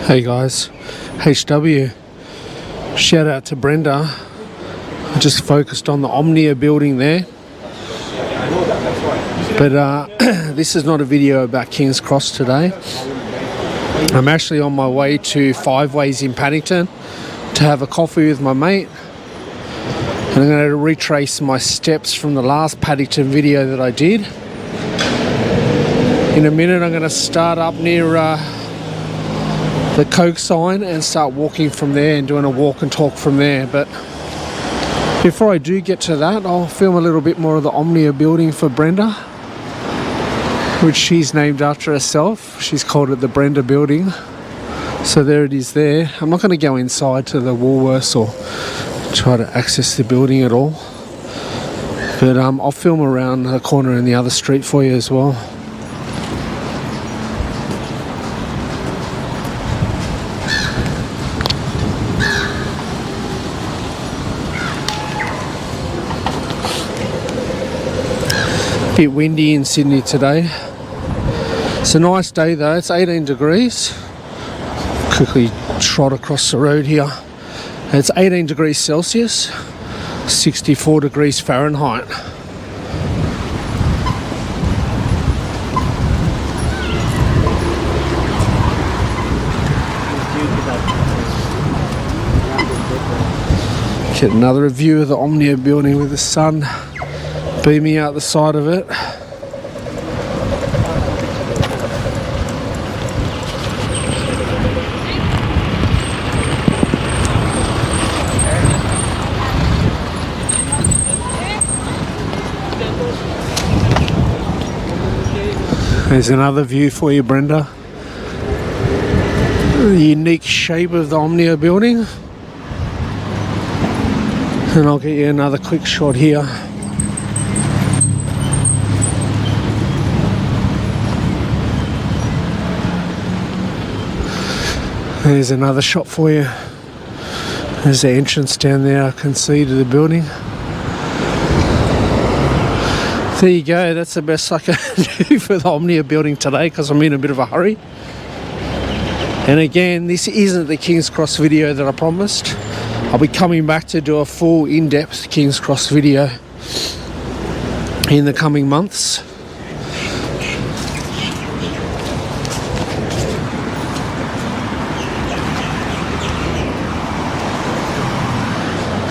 Hey guys, HW, shout out to Brenda. I just focused on the Omnia Building there. But this is not a video about King's Cross today. I'm actually on my way to Five Ways in Paddington to have a coffee with my mate. And I'm going to retrace my steps from the last Paddington video that I did. In a minute I'm going to start up near the Coke sign and start walking from there and doing a walk and talk from there. But before I do get to that, I'll film a little bit more of the Omnia Building for Brenda, which she's named after herself. She's called it the Brenda Building. So there it is there. I'm not going to go inside to the Woolworths or try to access the building at all. But I'll film around the corner in the other street for you as well. Bit windy in Sydney today. It's a nice day though, it's 18 degrees. Quickly trot across the road here. It's 18 degrees Celsius, 64 degrees Fahrenheit. Get another view of the Omnia Building with the sun beaming out the side of it. There's another view for you, Brenda. The unique shape of the Omnia Building. And I'll get you another quick shot here. There's another shot for you. There's the entrance down there I can see to the building. There you go, that's the best I can do for the Omnia Building today because I'm in a bit of a hurry. And again, this isn't the King's Cross video that I promised. I'll be coming back to do a full in-depth King's Cross video in the coming months.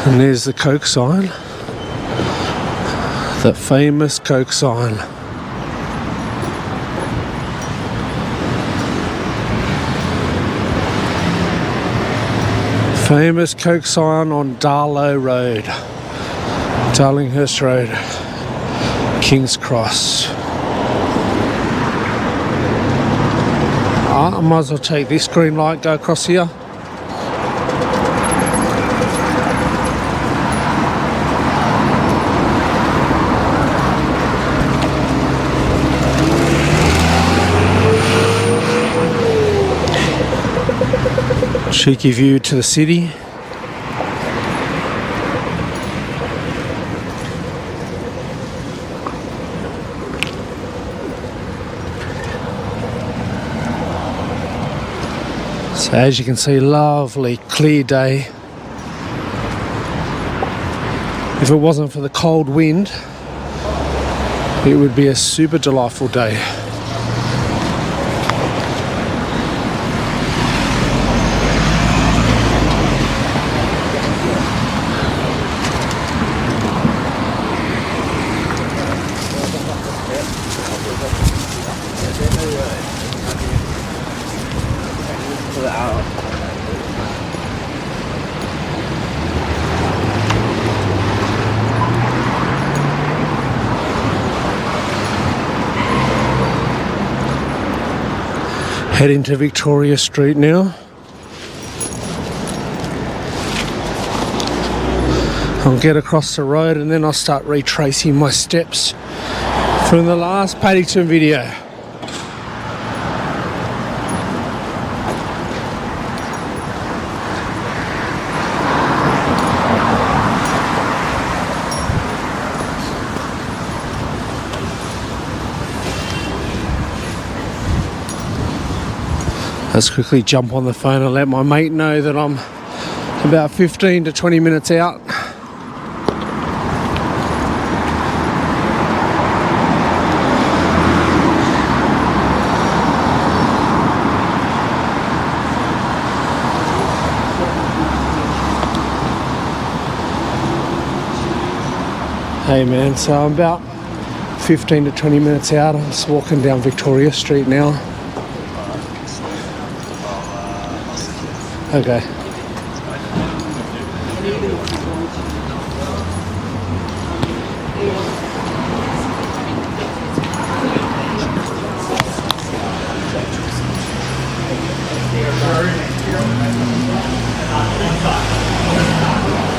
And there's the Coke sign. That famous Coke sign. Famous Coke sign on Darlinghurst Road. Darlinghurst Road. King's Cross. I might as well take this green light, go across here. Cheeky view to the city. So as you can see, lovely clear day. If it wasn't for the cold wind, it would be a super delightful day. Heading to Victoria Street now. I'll get across the road and then I'll start retracing my steps from the last Paddington video. Let's quickly jump on the phone and let my mate know that I'm about 15 to 20 minutes out. Hey man, so I'm about 15 to 20 minutes out. I'm just walking down Victoria Street now. Okay.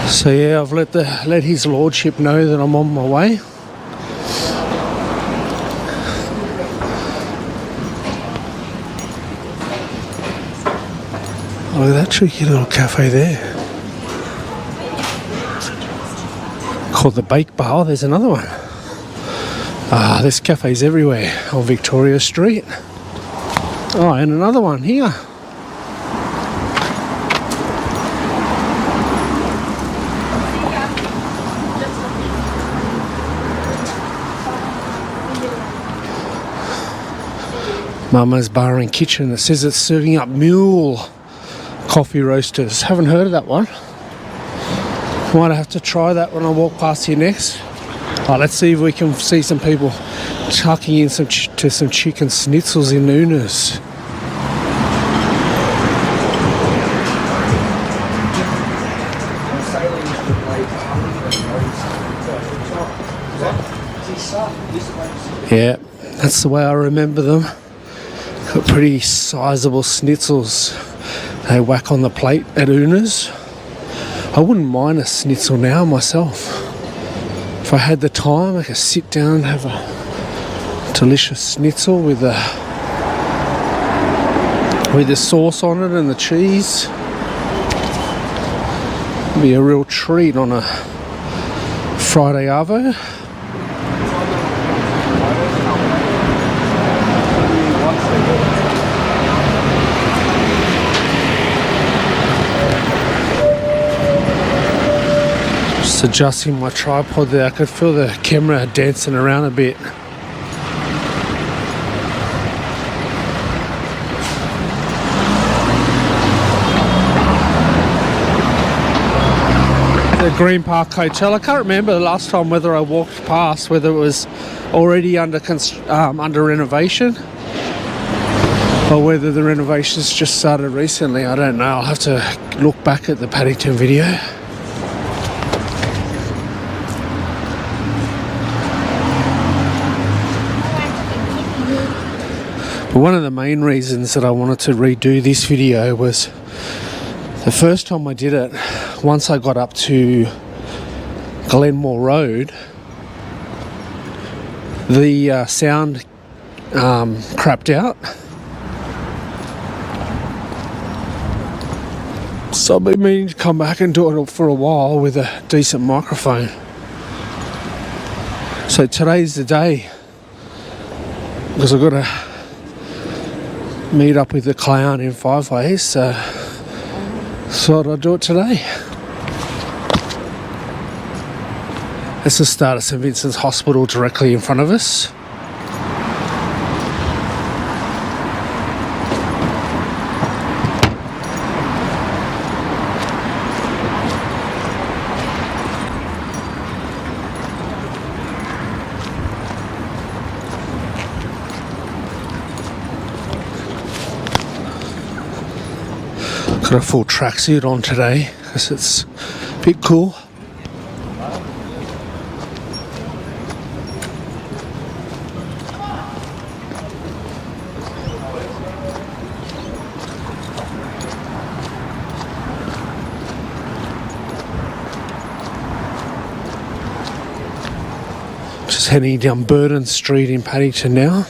So yeah, I've let his lordship know that I'm on my way. Oh, look at that tricky little cafe there. Called the Bake Bar. Oh, there's another one. Ah, there's cafes everywhere on Victoria Street. Oh, and another one here. Mama's Bar and Kitchen. It says it's serving up mule coffee roasters. Haven't heard of that one. Might have to try that when I walk past here next. Oh, let's see if we can see some people chucking in some chicken schnitzels in Una's. Yeah, that's the way I remember them. Got pretty sizable schnitzels they whack on the plate at Una's. I wouldn't mind a schnitzel now myself. If I had the time, I could sit down and have a delicious schnitzel with the sauce on it and the cheese. It'd be a real treat on a Friday arvo. Just adjusting my tripod there. I could feel the camera dancing around a bit. The Green Park Hotel. I can't remember the last time whether I walked past, whether it was already under renovation or whether the renovations just started recently. I don't know. I'll have to look back at the Paddington video. But one of the main reasons that I wanted to redo this video was the first time I did it, once I got up to Glenmore Road, the sound crapped out. So I've been meaning to come back and do it for a while with a decent microphone. So today's the day, because I've got to meet up with the clown in 5 ways, so thought I'd do it today. It's the start of St Vincent's Hospital directly in front of us. Got a full tracksuit on today because it's a bit cool. Just heading down Burton Street in Paddington now.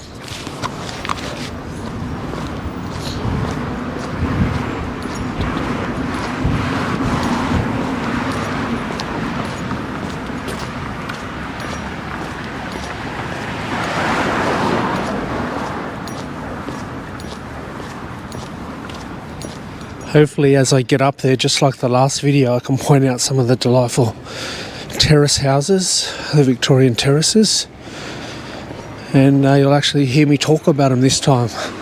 Hopefully as I get up there, just like the last video, I can point out some of the delightful terrace houses, the Victorian terraces, and you'll actually hear me talk about them this time. If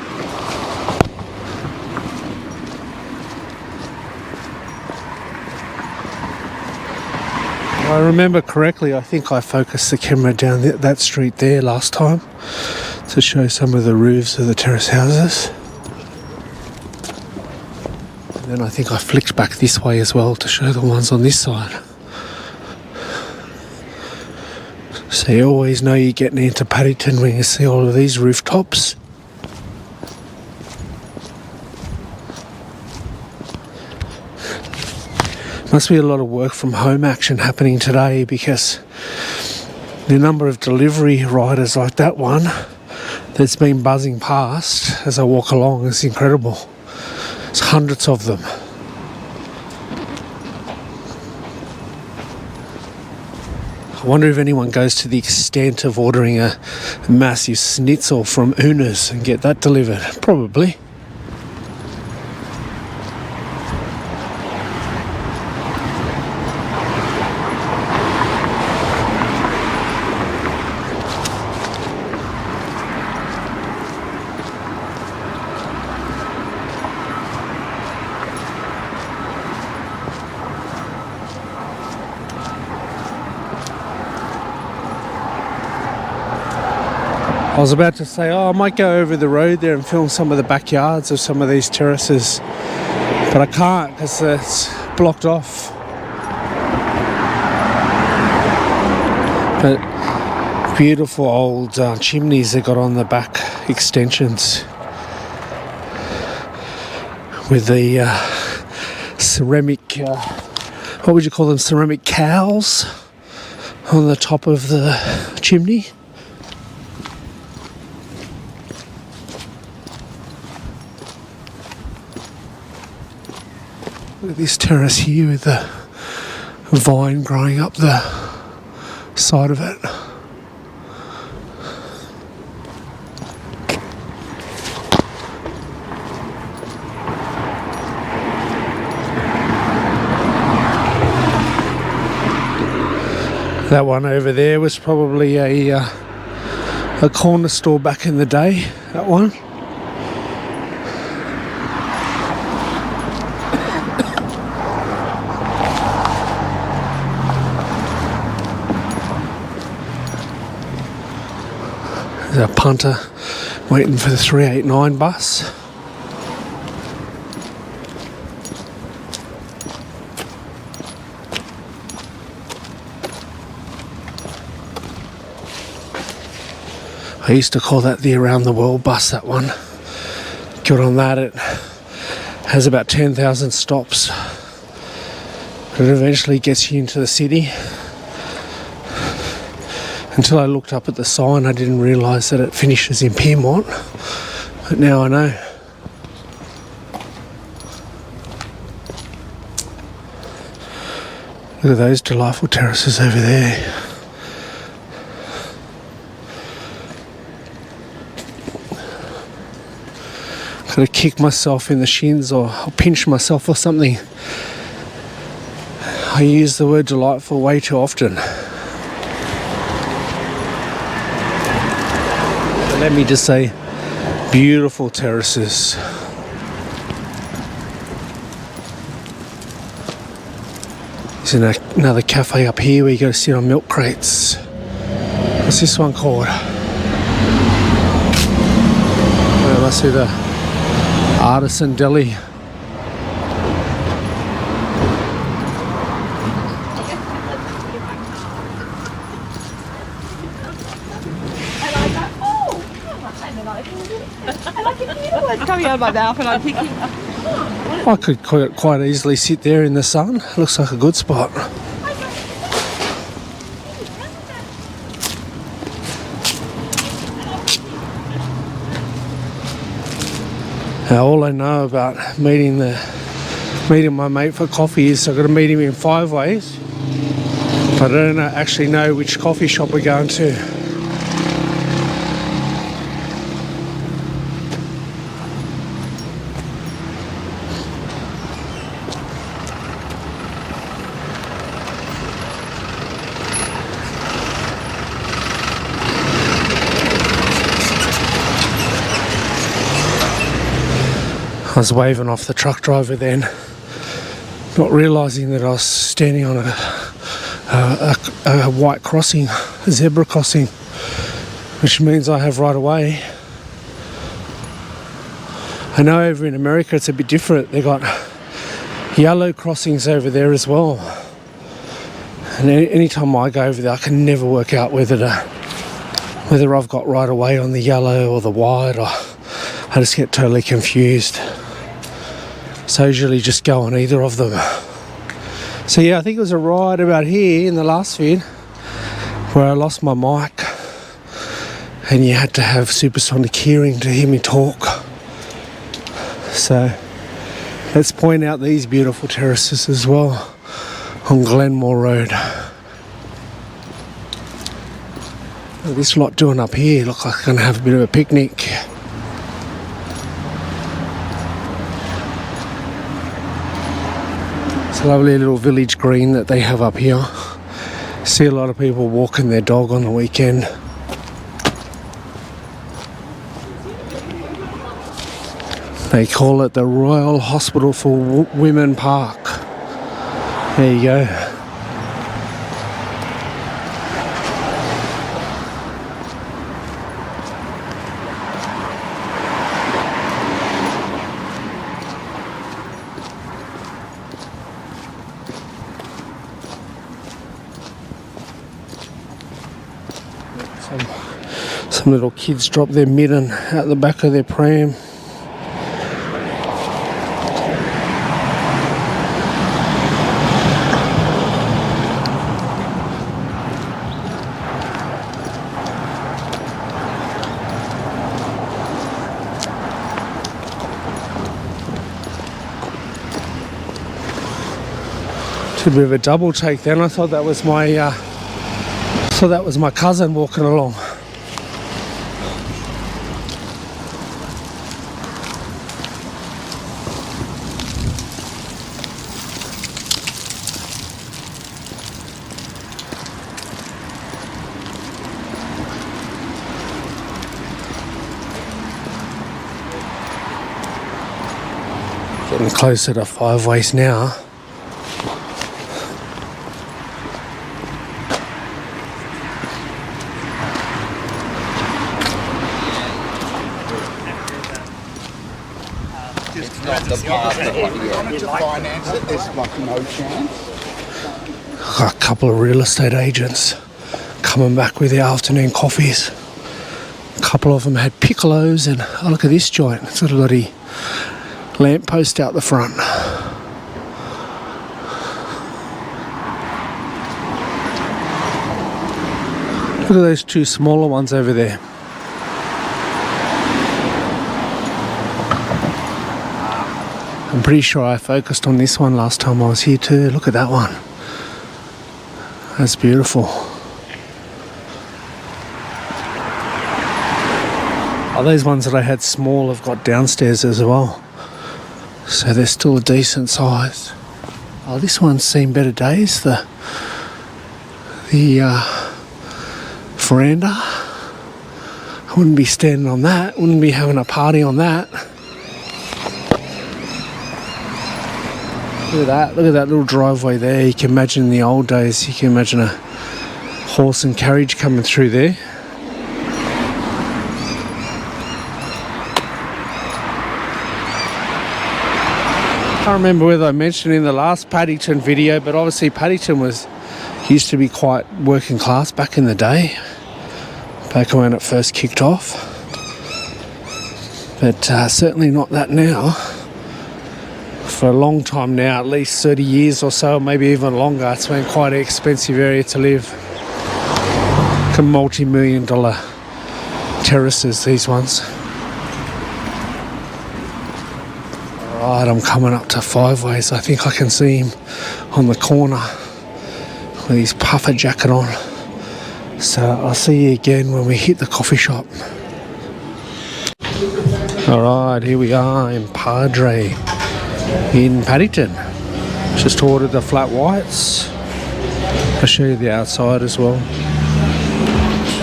I remember correctly, I think I focused the camera down that street there last time to show some of the roofs of the terrace houses. And then I think I flicked back this way as well to show the ones on this side. So you always know you're getting into Paddington when you see all of these rooftops. Must be a lot of work from home action happening today, because the number of delivery riders like that one that's been buzzing past as I walk along is incredible. There's hundreds of them. I wonder if anyone goes to the extent of ordering a massive schnitzel from Una's and get that delivered. Probably. I was about to say, I might go over the road there and film some of the backyards of some of these terraces, but I can't because it's blocked off. But beautiful old chimneys they got on the back extensions with the ceramic, what would you call them, ceramic cowls on the top of the chimney. Look at this terrace here with the vine growing up the side of it. That one over there was probably a corner store back in the day, that one. There's a punter waiting for the 389 bus. I used to call that the Around the World bus, that one. Good on that. It has about 10,000 stops. But it eventually gets you into the city. Until I looked up at the sign, I didn't realise that it finishes in Piedmont, but now I know. Look at those delightful terraces over there. Got to kick myself in the shins or pinch myself or something. I use the word delightful way too often. Let me just say, beautiful terraces. There's another cafe up here where you go to sit on milk crates. What's this one called? Well, it must be the Artisan Deli. Coming out of my mouth and I'm thinking, I could quite easily sit there in the sun. Looks like a good spot. Now, all I know about meeting my mate for coffee is I've got to meet him in 5 ways. But I don't actually know which coffee shop we're going to. I was waving off the truck driver then, not realising that I was standing on a white crossing, a zebra crossing, which means I have right of way. I know over in America it's a bit different. They got yellow crossings over there as well. And anytime I go over there, I can never work out whether I've got right of way on the yellow or the white, or I just get totally confused. So I usually just go on either of them. So yeah, I think it was right about here in the last vid where I lost my mic and you had to have supersonic hearing to hear me talk. So let's point out these beautiful terraces as well on Glenmore Road. This lot doing up here look like they're going to have a bit of a picnic. It's a lovely little village green that they have up here. See a lot of people walking their dog on the weekend. They call it the Royal Hospital for Women Park. There you go. Some little kids drop their midden out the back of their pram. It's a bit of a double take then. I thought that was my cousin walking along. Getting closer to Five Ways now. Got a couple of real estate agents coming back with their afternoon coffees. A couple of them had piccolos, and oh, look at this joint. It's got a bloody lamppost out the front. Look at those two smaller ones over there. I'm pretty sure I focused on this one last time I was here too. Look at that one. That's beautiful. Oh, those ones that I had small have got downstairs as well. So they're still a decent size. Oh, this one's seen better days. The veranda. I wouldn't be standing on that. Wouldn't be having a party on that. Look at that little driveway there. You can imagine in the old days, you can imagine a horse and carriage coming through there. I can't remember whether I mentioned in the last Paddington video, but obviously Paddington used to be quite working class back in the day, back when it first kicked off. But certainly not that now. For a long time now, at least 30 years or so, maybe even longer, it's been quite an expensive area to live. Like multi-million-dollar terraces, these ones. Alright, I'm coming up to Five Ways. I think I can see him on the corner with his puffer jacket on. So I'll see you again when we hit the coffee shop. Alright, here we are in Padre in Paddington. Just ordered the flat whites. I'll show you the outside as well.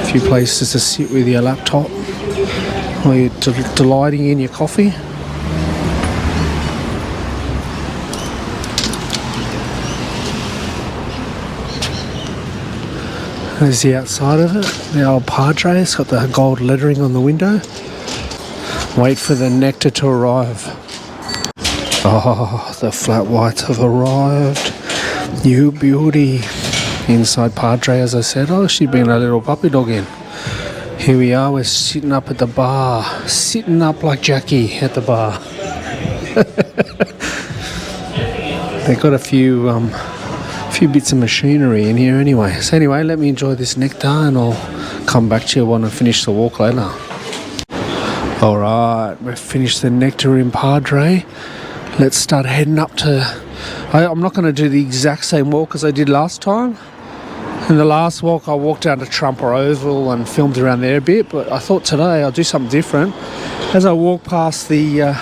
A few places to sit with your laptop while you're delighting in your coffee. There's the outside of it, the old Padre. It's got the gold lettering on the window. Wait for the Nectar to arrive. Oh, the flat whites have arrived. You beauty. Inside Padre, as I said. Oh, she's been a little puppy dog in. Here we are, we're sitting up at the bar. Sitting up like Jackie at the bar. They've got a few bits of machinery in here anyway. So anyway, let me enjoy this Nectar and I'll come back to you when I finish the walk later. Alright, we've finished the Nectar in Padre. Let's start heading up to... I'm not going to do the exact same walk as I did last time. In the last walk I walked down to Trumper Oval and filmed around there a bit, but I thought today I'll do something different. As I walk past the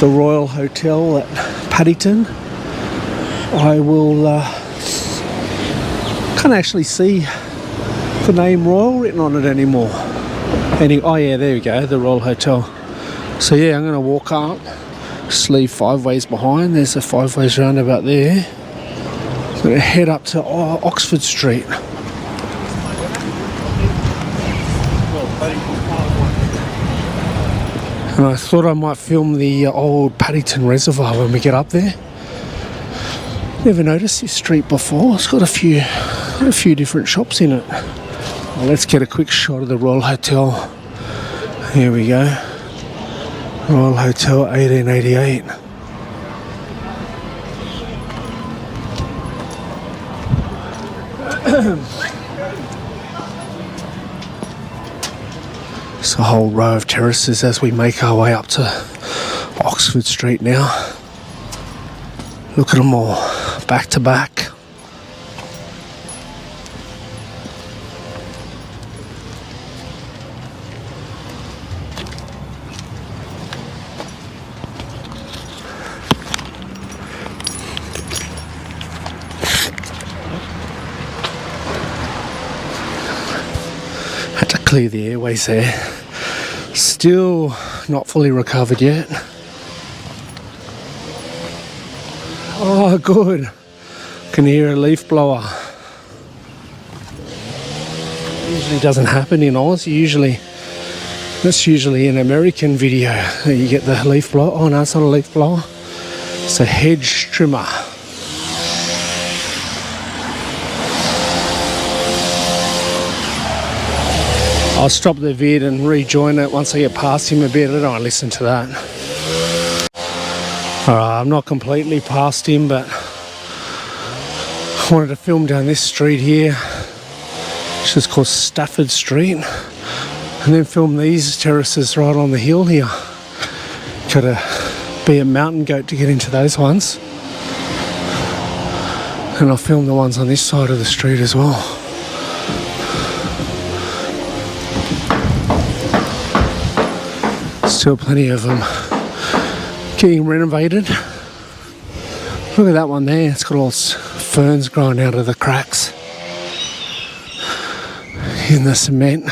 Royal Hotel at Paddington, I will can't actually see the name Royal written on it anymore. Oh yeah, there we go, the Royal Hotel. So yeah, I'm going to walk up, just leave 5 ways behind. There's a 5 ways roundabout there. I'm going to head up to Oxford Street. And I thought I might film the old Paddington Reservoir when we get up there. Never noticed this street before. It's got a few different shops in it. Well, let's get a quick shot of the Royal Hotel. Here we go. Royal Hotel 1888. It's a whole row of terraces as we make our way up to Oxford Street now. Look at them all, back to back. Had to clear the airways there. Still not fully recovered yet. Oh, good. Can hear a leaf blower. Usually doesn't happen in Oz. That's usually an American video that you get the leaf blower. Oh no, it's not a leaf blower. It's a hedge trimmer. I'll stop the vid and rejoin it once I get past him a bit. I don't want to listen to that. Alright, I'm not completely past him, but I wanted to film down this street here, which is called Stafford Street, and then film these terraces right on the hill here. Gotta be a mountain goat to get into those ones. And I'll film the ones on this side of the street as well. Still plenty of them getting renovated. Look at that one there, it's got all ferns growing out of the cracks in the cement.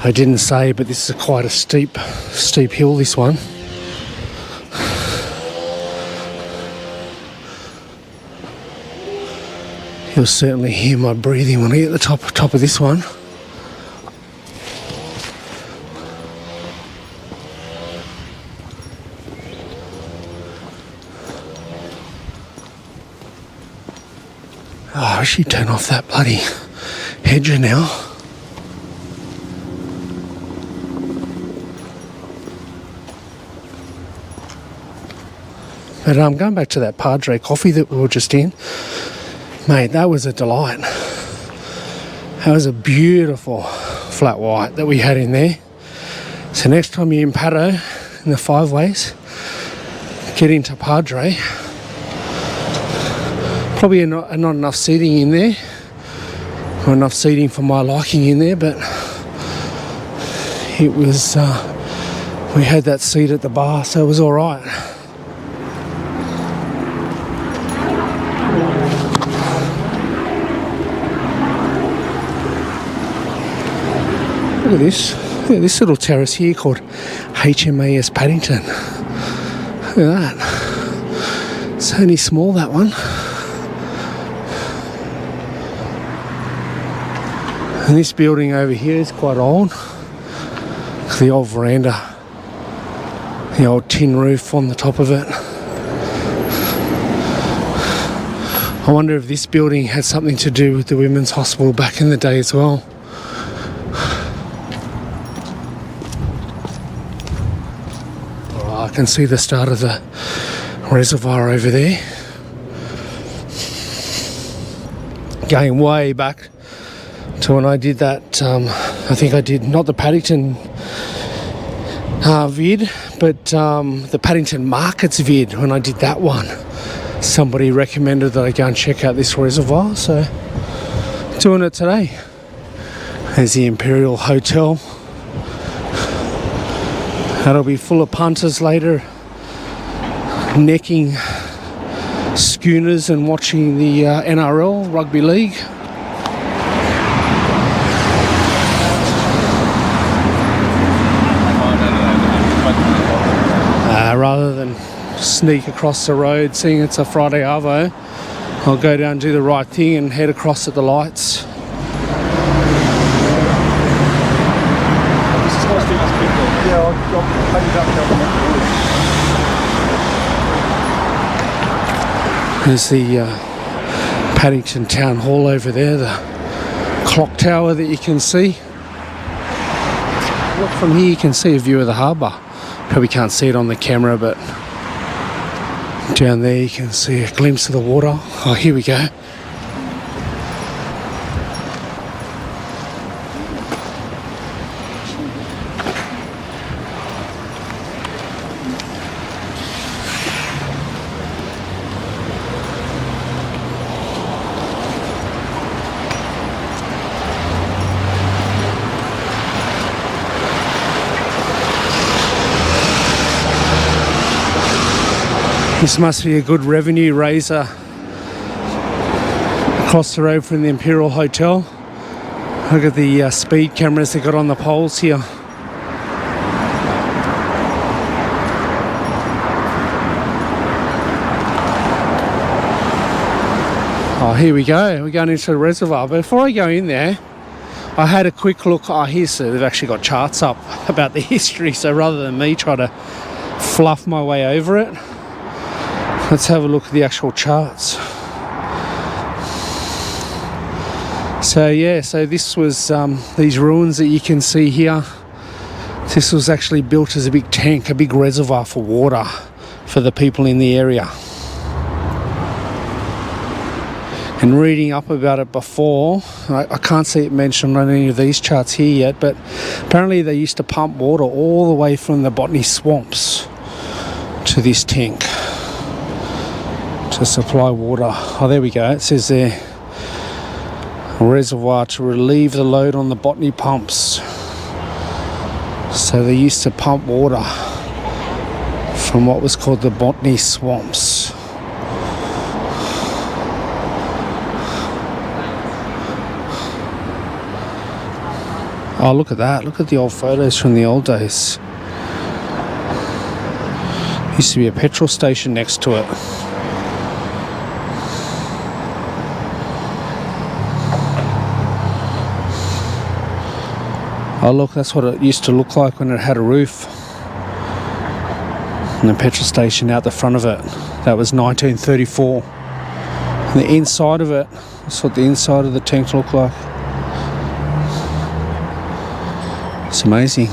I didn't say, but this is quite a steep hill, this one. You'll certainly hear my breathing when I get to the top of this one. Oh, I wish you'd turn off that bloody hedger now. But going back to that Padre coffee that we were just in. Mate, that was a delight. That was a beautiful flat white that we had in there. So next time you're in Paddo, in the 5 ways, get into Padre. Probably not enough seating in there, or enough seating for my liking in there, but it was, we had that seat at the bar, so it was all right. Look at this. Look at this little terrace here called HMAS Paddington. Look at that. It's only small, that one. And this building over here is quite old. The old veranda, the old tin roof on the top of it. I wonder if this building had something to do with the women's hospital back in the day as well. Oh, I can see the start of the reservoir over there. Going way back to when I did that, I think I did not the Paddington vid, but the Paddington Markets vid. When I did that one, somebody recommended that I go and check out this reservoir, so doing it today. There's the Imperial Hotel. That'll be full of punters later, necking schooners and watching the NRL Rugby League. Rather than sneak across the road, seeing it's a Friday arvo, I'll go down and do the right thing and head across at the lights. There's the Paddington Townhall over there, the clock tower that you can see. Look, from here you can see a view of the harbour. Probably can't see it on the camera, but down there you can see a glimpse of the water. Oh, here we go. This must be a good revenue raiser across the road from the Imperial Hotel. Look at the speed cameras they got on the poles here. Oh, here we go. We're going into the reservoir. But before I go in there, I had a quick look. Oh, here, so they've actually got charts up about the history. So rather than me try to fluff my way over it, let's have a look at the actual charts. So yeah, so this was these ruins that you can see here. This was actually built as a big tank, a big reservoir for water for the people in the area. And reading up about it before, I can't see it mentioned on any of these charts here yet, but apparently they used to pump water all the way from the Botany swamps to this tank to supply water. Oh, there we go. It says there, a reservoir to relieve the load on the Botany pumps. So they used to pump water from what was called the Botany swamps. Oh, look at that. Look at the old photos from the old days. Used to be a petrol station next to it. Oh look, that's what it used to look like when it had a roof. And the petrol station out the front of it. That was 1934. And the inside of it, that's what the inside of the tank looked like. It's amazing.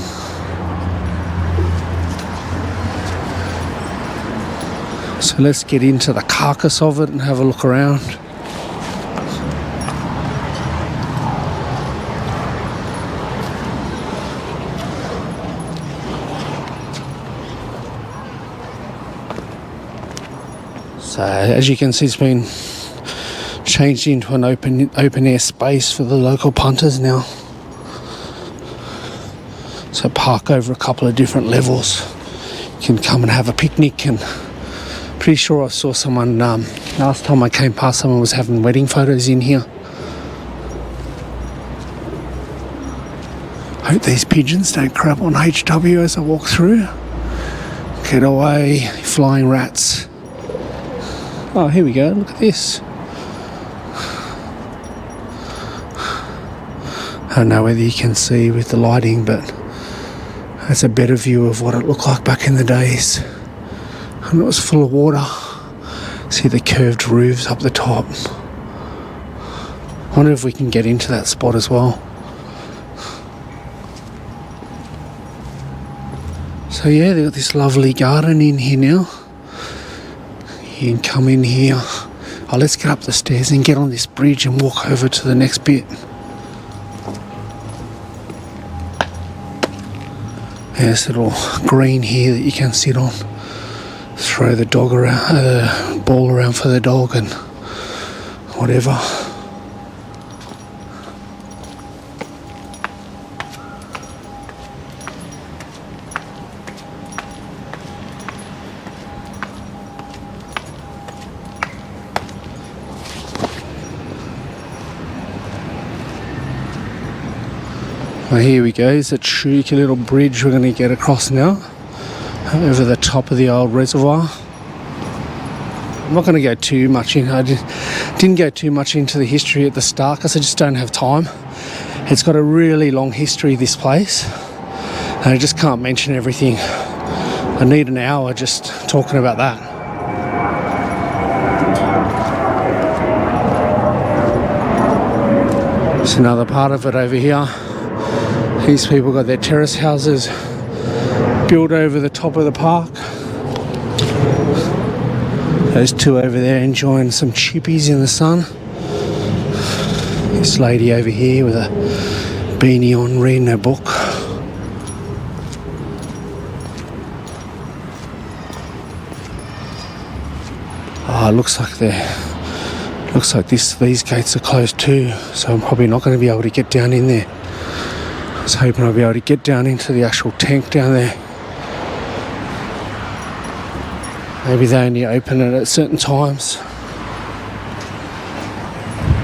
So let's get into the carcass of it and have a look around. So as you can see, it's been changed into an open air space for the local punters now. So park over a couple of different levels. You can come and have a picnic, and pretty sure I saw someone, last time I came past, someone was having wedding photos in here. Hope these pigeons don't crap on HW as I walk through. Get away, flying rats. Oh, here we go, look at this. I don't know whether you can see with the lighting, but that's a better view of what it looked like back in the days. And it was full of water. See the curved roofs up the top. I wonder if we can get into that spot as well. So yeah, they've got this lovely garden in here now. You can come in here. Oh, let's get up the stairs and get on this bridge and walk over to the next bit. There's a little green here that you can sit on. Throw the dog around, the ball around for the dog and whatever. Well, here we go, it's a cheeky little bridge we're going to get across now, over the top of the old reservoir. I'm not going to go too much in, I didn't go too much into the history at the start because I just don't have time. It's got a really long history, this place, and I just can't mention everything. I need an hour just talking about that. There's another part of it over here. These people got their terrace houses built over the top of the park. Those two over there enjoying some chippies in the sun. This lady over here with a beanie on reading her book. Oh, it looks like these gates are closed too, so I'm probably not going to be able to get down in there. I was hoping I'd be able to get down into the actual tank down there. Maybe they only open it at certain times.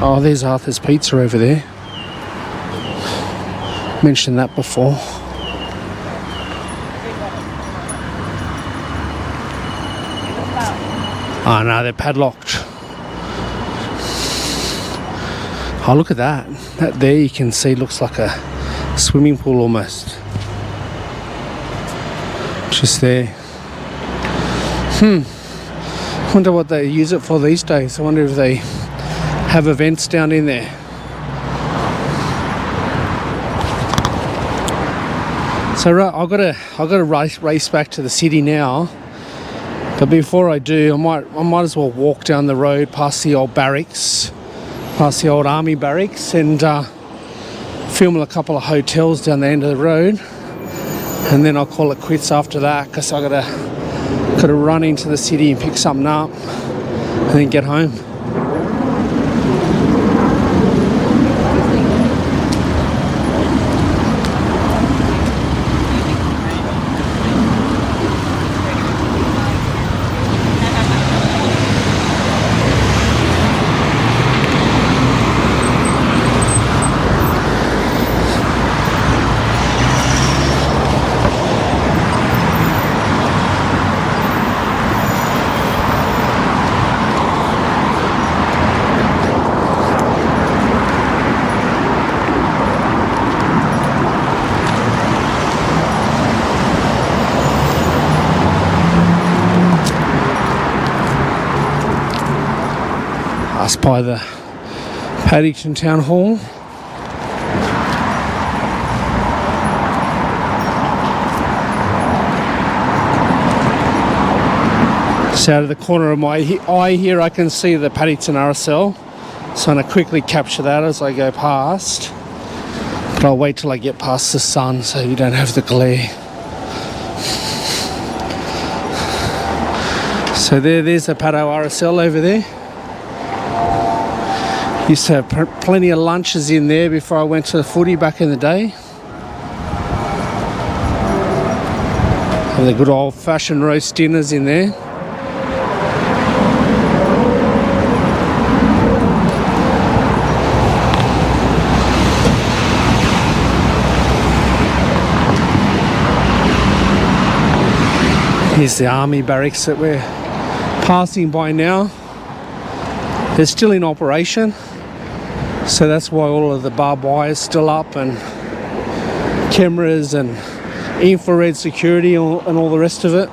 Oh, there's Arthur's Pizza over there. Mentioned that before. Oh no, they're padlocked. Oh, look at that. That there you can see looks like a swimming pool almost. Just there. Wonder what they use it for these days. I wonder if they have events down in there. So right, I've got to race back to the city now. But before I do, I might as well walk down the road past the old barracks, past the old army barracks, and film a couple of hotels down the end of the road, and then I'll call it quits after that because I gotta run into the city and pick something up and then get home. Us by the Paddington Townhall. So out of the corner of my eye here I can see the Paddington RSL, so I'm going to quickly capture that as I go past, but I'll wait till I get past the sun so you don't have the glare. So there's the Paddo RSL over there. Used to have plenty of lunches in there before I went to the footy back in the day. Have the good old-fashioned roast dinners in there. Here's the army barracks that we're passing by now. They're still in operation, so that's why all of the barbed wire is still up, and cameras and infrared security and all the rest of it.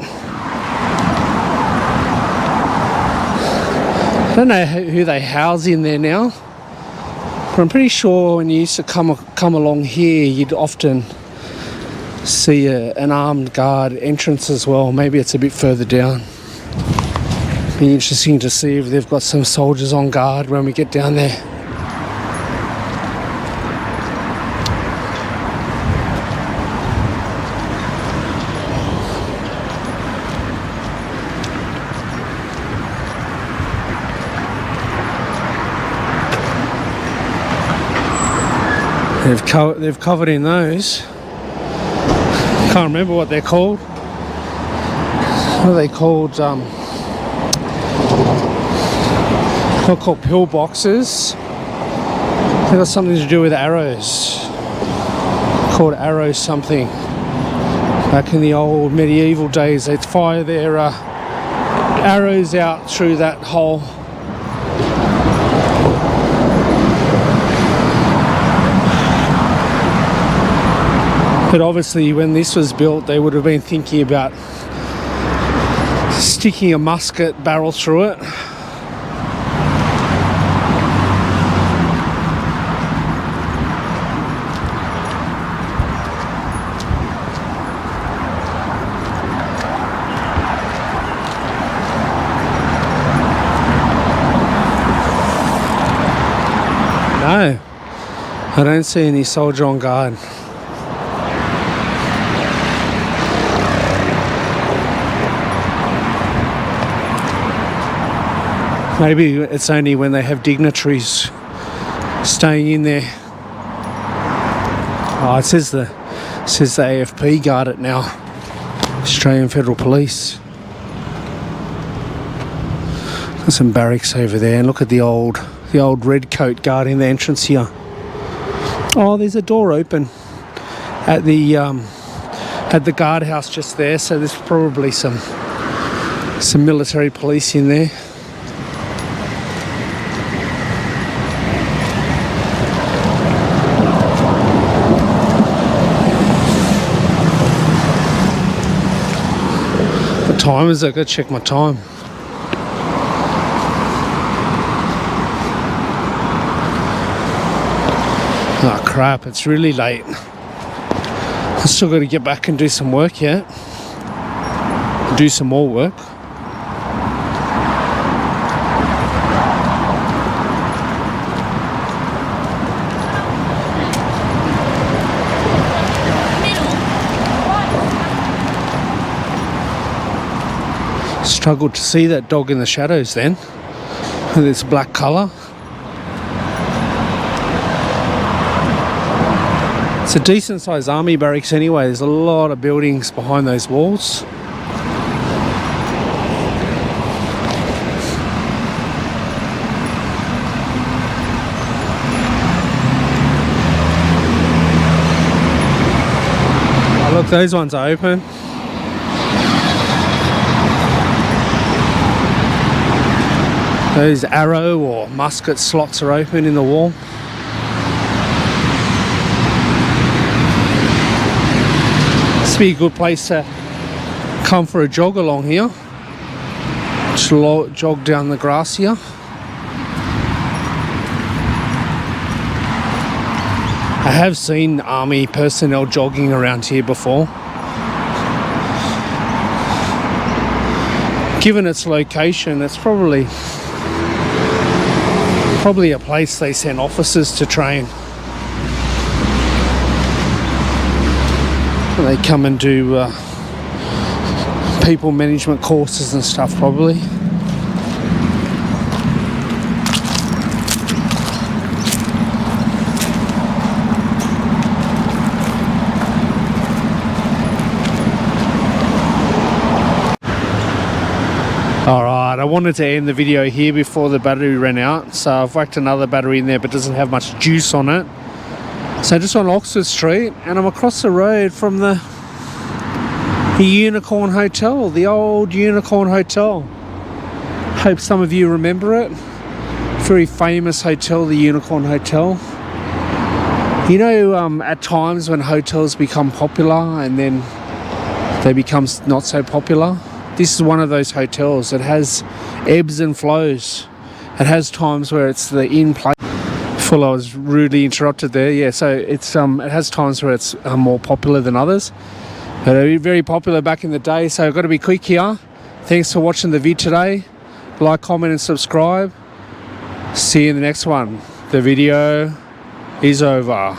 I don't know who they house in there now, but I'm pretty sure when you used to come along here, you'd often see an armed guard entrance as well. Maybe it's a bit further down. Be interesting to see if they've got some soldiers on guard when we get down there. They've covered in those. Can't remember what they're called. What are they called? They're called pillboxes. They've got something to do with arrows. Called arrows something. Back in the old medieval days, they'd fire their arrows out through that hole. But obviously when this was built, they would have been thinking about sticking a musket barrel through it. No, I don't see any soldier on guard. Maybe it's only when they have dignitaries staying in there. Oh, it says the AFP guard it now. Australian Federal Police. Got some barracks over there, and look at the old red coat guarding the entrance here. Oh, there's a door open at the guardhouse just there, so there's probably some military police in there. What time is it? I've got to check my time. Oh crap, it's really late. I've still got to get back and do some work yet. Do some more work. Struggled to see that dog in the shadows then, with its black colour. It's a decent sized army barracks anyway. There's a lot of buildings behind those walls. Oh, look, those ones are open. Those arrow or musket slots are open in the wall. This would be a good place to come for a jog along here. Just jog down the grass here. I have seen army personnel jogging around here before. Given its location, it's probably a place they send officers to train. They come and do people management courses and stuff probably. Alright, I wanted to end the video here before the battery ran out, so I've whacked another battery in there but it doesn't have much juice on it. So just on Oxford Street, and I'm across the road from the The Unicorn Hotel, the old Unicorn Hotel. Hope some of you remember it. Very famous hotel, the Unicorn Hotel. You know, at times when hotels become popular and then they become not so popular, this is one of those hotels. It has ebbs and flows. It has times where it's the in place. I was rudely interrupted there. Yeah, so it's it has times where it's more popular than others. But very popular back in the day. So I've got to be quick here. Thanks for watching the vid today. Like, comment, and subscribe. See you in the next one. The video is over.